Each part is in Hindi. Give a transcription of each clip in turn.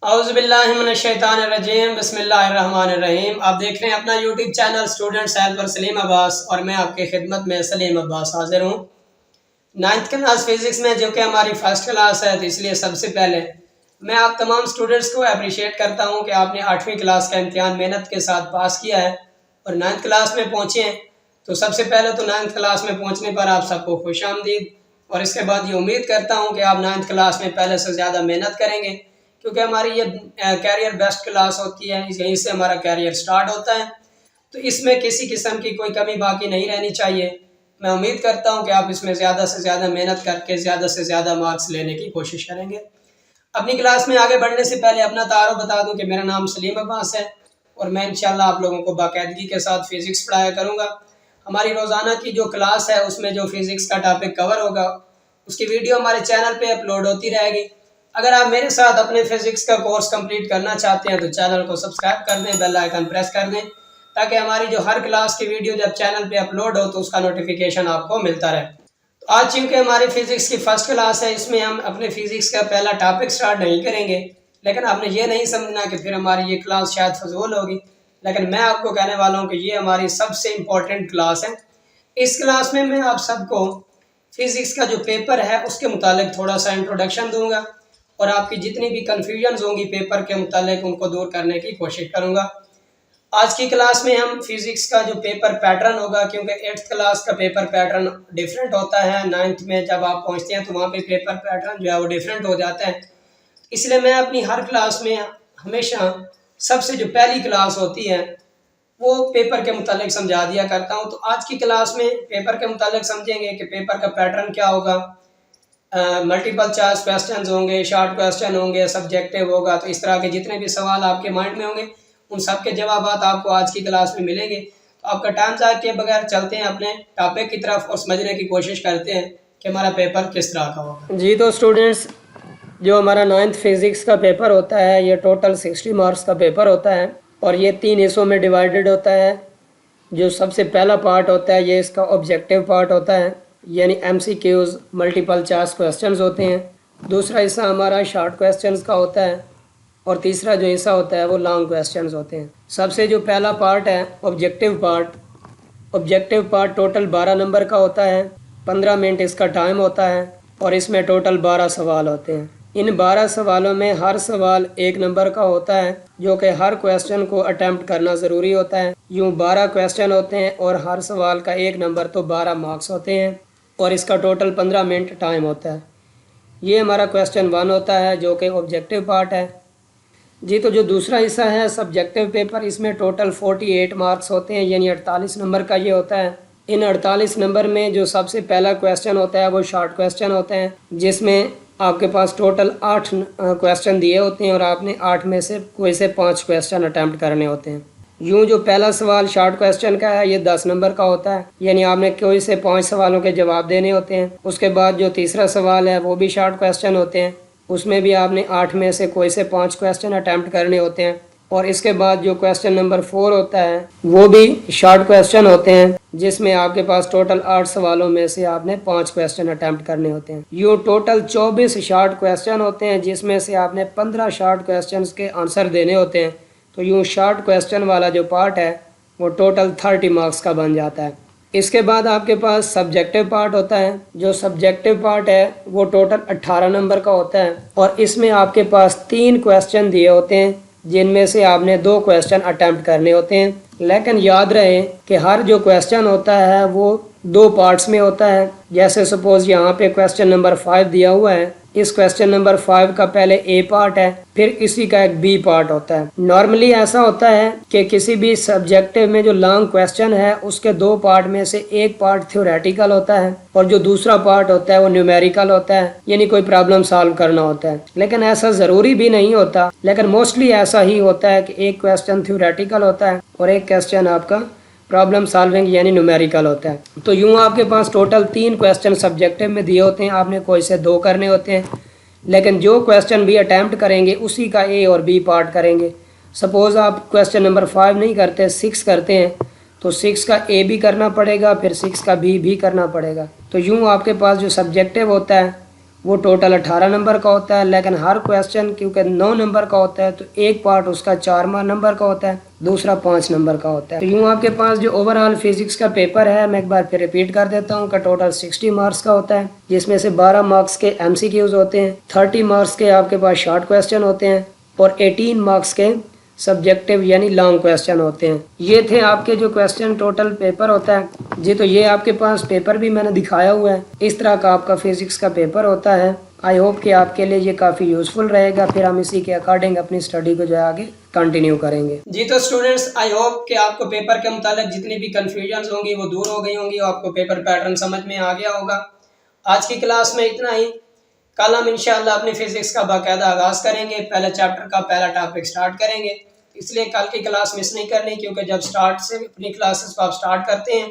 औज़ुबिल्लाहिमिनश्शैतानिर्रजीम बिस्मिल्लाहिर्रहमानिर्रहीम। आप देख रहे हैं अपना YouTube channel students helper Salim Abbas और मैं आपकी खिदमत में सलीम अब्बास हाजिर हूँ। 9th क्लास फिज़िक्स में जो कि हमारी फ़र्स्ट क्लास है, तो इसलिए सबसे पहले मैं आप तमाम स्टूडेंट्स को अप्रिशिएट करता हूँ कि आपने 8वीं क्लास का इम्तिहान मेहनत के साथ पास किया है और 9th क्लास में पहुँचे हैं। तो सबसे पहले तो 9th क्लास में पहुँचने पर आप सबको खुशामदीद। और इसके बाद ये उम्मीद करता हूँ कि आप 9th क्लास में पहले से ज़्यादा मेहनत करेंगे, क्योंकि हमारी ये कैरियर बेस्ट क्लास होती है, यहीं से हमारा कैरियर स्टार्ट होता है। तो इसमें किसी किस्म की कोई कमी बाकी नहीं रहनी चाहिए। मैं उम्मीद करता हूं कि आप इसमें ज़्यादा से ज़्यादा मेहनत करके ज़्यादा से ज़्यादा मार्क्स लेने की कोशिश करेंगे। अपनी क्लास में आगे बढ़ने से पहले अपना तारुफ बता दूं कि मेरा नाम सलीम अब्बास है और मैं इंशाल्लाह आप लोगों को बाकायदगी के साथ फ़िज़िक्स पढ़ाया करूँगा। हमारी रोज़ाना की जो क्लास है उसमें जो फ़िज़िक्स का टॉपिक कवर होगा उसकी वीडियो हमारे चैनल पे अपलोड होती रहेगी। अगर आप मेरे साथ अपने फिज़िक्स का कोर्स कंप्लीट करना चाहते हैं तो चैनल को सब्सक्राइब कर दें, बेल आइकन प्रेस कर दें, ताकि हमारी जो हर क्लास की वीडियो जब चैनल पे अपलोड हो तो उसका नोटिफिकेशन आपको मिलता रहे। तो आज चूँकि हमारी फिज़िक्स की फ़र्स्ट क्लास है, इसमें हम अपने फिज़िक्स का पहला टॉपिक स्टार्ट नहीं करेंगे, लेकिन आपने ये नहीं समझना कि फिर हमारी ये क्लास शायद फजूल होगी। लेकिन मैं आपको कहने वाला हूँ कि ये हमारी सबसे इम्पोर्टेंट क्लास है। इस क्लास में मैं आप सबको फिज़िक्स का जो पेपर है उसके मुतालिक थोड़ा सा इंट्रोडक्शन दूंगा और आपकी जितनी भी कन्फ्यूजन्स होंगी पेपर के मुतालिक उनको दूर करने की कोशिश करूंगा। आज की क्लास में हम फिज़िक्स का जो पेपर पैटर्न होगा, क्योंकि 8th क्लास का पेपर पैटर्न डिफरेंट होता है, 9th में जब आप पहुंचते हैं तो वहाँ पे पेपर पैटर्न जो है वो डिफरेंट हो जाता है। इसलिए मैं अपनी हर क्लास में हमेशा सबसे जो पहली क्लास होती है वो पेपर के मुतालिक समझा दिया करता हूँ। तो आज की क्लास में पेपर के मुतालिक समझेंगे कि पेपर का पैटर्न क्या होगा, मल्टीपल चॉइस क्वेश्चन होंगे, शॉर्ट क्वेश्चन होंगे, सब्जेक्टिव होगा। तो इस तरह के जितने भी सवाल आपके माइंड में होंगे उन सब के जवाब आपको आज की क्लास में मिलेंगे। तो आपका टाइम ज़ाया किए बगैर चलते हैं अपने टॉपिक की तरफ और समझने की कोशिश करते हैं कि हमारा पेपर किस तरह का होगा। जी तो स्टूडेंट्स, जो हमारा 9th फिज़िक्स का पेपर होता है ये टोटल 60 मार्क्स का पेपर होता है और ये 3 हिस्सों में डिवाइडेड होता है। जो सबसे पहला पार्ट होता है ये इसका ऑब्जेक्टिव पार्ट होता है, यानी MCQs मल्टीपल चॉइस क्वेश्चंस होते हैं। दूसरा हिस्सा हमारा शॉर्ट क्वेश्चंस का होता है और तीसरा जो हिस्सा होता है वो लॉन्ग क्वेश्चंस होते हैं। सबसे जो पहला पार्ट है ऑब्जेक्टिव पार्ट टोटल 12 नंबर का होता है, 15 मिनट इसका टाइम होता है और इसमें टोटल 12 सवाल होते हैं। इन 12 सवालों में हर सवाल 1 नंबर का होता है, जो कि हर क्वेश्चन को अटेम्प्ट करना ज़रूरी होता है। यूँ 12 क्वेश्चन होते हैं और हर सवाल का 1 नंबर, तो 12 मार्क्स होते हैं और इसका टोटल 15 मिनट टाइम होता है। ये हमारा क्वेश्चन 1 होता है जो कि ऑब्जेक्टिव पार्ट है। जी तो जो दूसरा हिस्सा है सब्जेक्टिव पेपर, इसमें टोटल 48 मार्क्स होते हैं, यानी 48 नंबर का ये होता है। इन 48 नंबर में जो सबसे पहला क्वेश्चन होता है वो शॉर्ट क्वेश्चन होते हैं, जिसमें आपके पास टोटल 8 क्वेश्चन दिए होते हैं और आपने 8 में से कोई से 5 क्वेश्चन अटैम्प्ट करने होते हैं। यूँ जो पहला सवाल शॉर्ट क्वेश्चन का है ये 10 नंबर का होता है, यानी आपने कोई से 5 सवालों के जवाब देने होते हैं। उसके बाद जो तीसरा सवाल है वो भी शॉर्ट क्वेश्चन होते हैं, उसमें भी आपने 8 में से कोई से 5 क्वेश्चन अटैम्प्ट करने होते हैं। और इसके बाद जो क्वेश्चन नंबर 4 होता है वो भी शॉर्ट क्वेश्चन होते हैं, जिसमें आपके पास टोटल 8 सवालों में से आपने 5 क्वेश्चन अटैम्प्ट करने होते हैं। यूँ टोटल 24 शॉर्ट क्वेश्चन होते हैं, जिसमें से आपने 15 शॉर्ट क्वेश्चन के आंसर देने होते हैं। तो यूँ शॉर्ट क्वेश्चन वाला जो पार्ट है वो टोटल 30 मार्क्स का बन जाता है। इसके बाद आपके पास सब्जेक्टिव पार्ट होता है। जो सब्जेक्टिव पार्ट है वो टोटल 18 नंबर का होता है और इसमें आपके पास 3 क्वेश्चन दिए होते हैं, जिनमें से आपने 2 क्वेश्चन अटैम्प्ट करने होते हैं। लेकिन याद रहे कि हर जो क्वेश्चन होता है वो 2 पार्ट्स में होता है। जैसे सपोज यहाँ पे क्वेश्चन नंबर 5 दिया हुआ है, इस क्वेश्चन नंबर 5 का पहले ए पार्ट है, फिर इसी का एक बी पार्ट होता है। नॉर्मली ऐसा होता है कि किसी भी सब्जेक्टिव में जो लॉन्ग क्वेश्चन है उसके 2 पार्ट में से एक पार्ट थ्योरेटिकल होता है और जो दूसरा पार्ट होता है वो न्यूमेरिकल होता है, यानी कोई प्रॉब्लम सॉल्व करना होता है। लेकिन ऐसा ज़रूरी भी नहीं होता, लेकिन मोस्टली ऐसा ही होता है कि एक क्वेश्चन थ्योरेटिकल होता है और एक क्वेश्चन आपका प्रॉब्लम सॉल्विंग यानी न्यूमेरिकल होता है। तो यूँ आपके पास टोटल 3 क्वेश्चन सब्जेक्टिव में दिए होते हैं, आपने कोई से 2 करने होते हैं। लेकिन जो क्वेश्चन भी अटैम्प्ट करेंगे उसी का ए और बी पार्ट करेंगे। सपोज़ आप क्वेश्चन नंबर 5 नहीं करते, 6 करते हैं, तो 6 का ए भी करना पड़ेगा, फिर 6 का बी भी करना पड़ेगा। तो यूँ आपके पास जो सब्जेक्टिव होता है वो टोटल 18 नंबर का होता है, लेकिन हर क्वेश्चन क्योंकि 9 नंबर का होता है तो एक पार्ट उसका 4 नंबर का होता है, दूसरा 5 नंबर का होता है। तो यूँ आपके पास जो ओवरऑल फिजिक्स का पेपर है, मैं एक बार फिर रिपीट कर देता हूँ, का टोटल 60 मार्क्स का होता है, जिसमें से 12 मार्क्स के MCQs होते हैं, 30 मार्क्स के आपके पास शॉर्ट क्वेश्चन होते हैं और 18 मार्क्स के सब्जेक्टिव यानी लॉन्ग क्वेश्चन होते हैं। ये थे आपके जो क्वेश्चन टोटल पेपर होता है जी। तो ये आपके पास पेपर भी मैंने दिखाया हुआ है, इस तरह का आपका फिजिक्स का पेपर होता है। आई होप कि आपके लिए ये काफ़ी यूज़फुल रहेगा, फिर हम इसी के अकॉर्डिंग अपनी स्टडी को जो है आगे कंटिन्यू करेंगे जी। तो स्टूडेंट्स, आई होप कि आपको पेपर के मुतालिक जितनी भी कन्फ्यूजन होंगी वो दूर हो गई होंगी, आपको पेपर पैटर्न समझ में आ गया होगा। आज की क्लास में इतना ही। कल हम इंशाल्लाह अपनी फिजिक्स का बाकायदा आगाज़ करेंगे, पहले चैप्टर का पहला टॉपिक स्टार्ट करेंगे, इसलिए कल की क्लास मिस नहीं करनी, क्योंकि जब स्टार्ट से अपनी क्लासेस को आप स्टार्ट करते हैं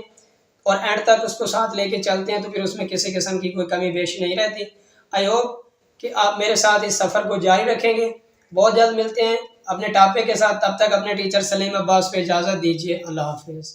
और एंड तक उसको साथ लेके चलते हैं तो फिर उसमें किसी किस्म की कोई कमी बेशी नहीं रहती। आई होप कि आप मेरे साथ इस सफ़र को जारी रखेंगे। बहुत जल्द मिलते हैं अपने टॉपिक के साथ, तब तक अपने टीचर सलीम अब्बास को इजाज़त दीजिए। अल्लाह हाफिज़।